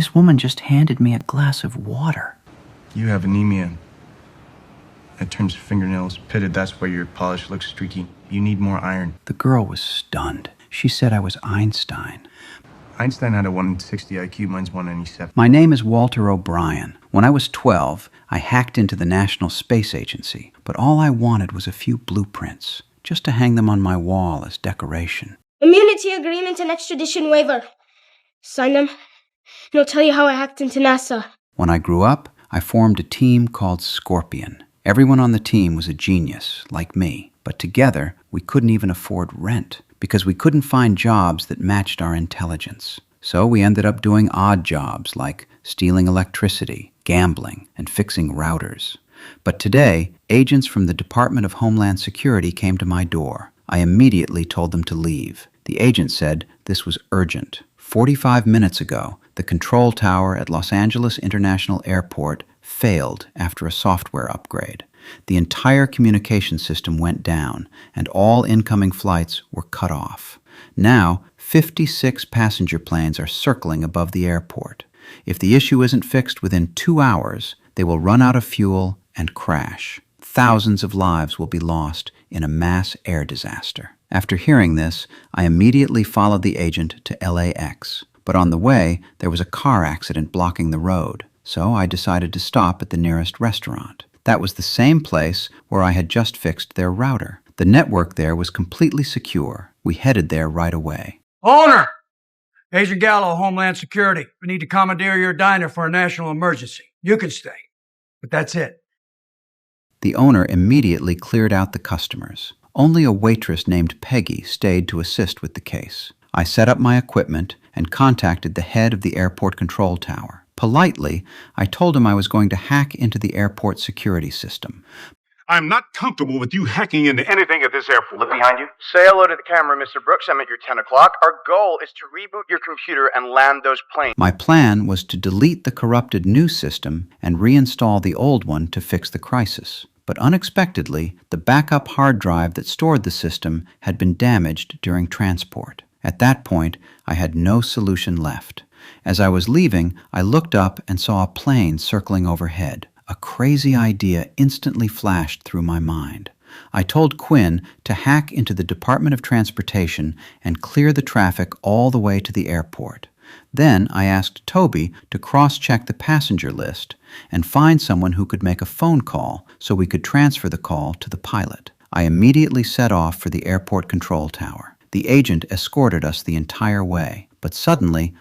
This woman just handed me a glass of water. You have anemia. It turns your fingernails pitted. That's why your polish looks streaky. You need more iron. The girl was stunned. She said I was Einstein. Einstein had a 1 in 60 IQ. Mine's 197. My name is Walter O'Brien. When I was 12, I hacked into the National Space Agency, but all I wanted was a few blueprints, just to hang them on my wall as decoration. Immunity agreement and extradition waiver. Sign them, and I'll tell you how I hacked into NASA. When I grew up, I formed a team called Scorpion. Everyone on the team was a genius, like me, but together we couldn't even afford rent because we couldn't find jobs that matched our intelligence. So we ended up doing odd jobs like stealing electricity, gambling, and fixing routers. But today, agents from the Department of Homeland Security came to my door. I immediately told them to leave. The agent said this was urgent. 45 minutes ago, the control tower at Los Angeles International Airport failed after a software upgrade. The entire communication system went down, and all incoming flights were cut off. Now, 56 passenger planes are circling above the airport. If the issue isn't fixed within 2 hours, they will run out of fuel and crash. Thousands of lives will be lost in a mass air disaster. After hearing this, I immediately followed the agent to LAX. But on the way, there was a car accident blocking the road, so I decided to stop at the nearest restaurant. That was the same place where I had just fixed their router. The network there was completely secure. We headed there right away. Owner! Agent Gallo, Homeland Security. We need to commandeer your diner for a national emergency. You can stay, but that's it. The owner immediately cleared out the customers. Only a waitress named Peggy stayed to assist with the case. I set up my equipment and contacted the head of the airport control tower. Politely, I told him I was going to hack into the airport security system. I'm not comfortable with you hacking into anything at this airport. Look behind you. Say hello to the camera, Mr. Brooks. I'm at your 10 o'clock. Our goal is to reboot your computer and land those planes. My plan was to delete the corrupted new system and reinstall the old one to fix the crisis. But unexpectedly, the backup hard drive that stored the system had been damaged during transport. At that point, I had no solution left. As I was leaving, I looked up and saw a plane circling overhead. A crazy idea instantly flashed through my mind. I told Quinn to hack into the Department of Transportation and clear the traffic all the way to the airport. Then I asked Toby to cross-check the passenger list and find someone who could make a phone call so we could transfer the call to the pilot. I immediately set off for the airport control tower. The agent escorted us the entire way, but suddenly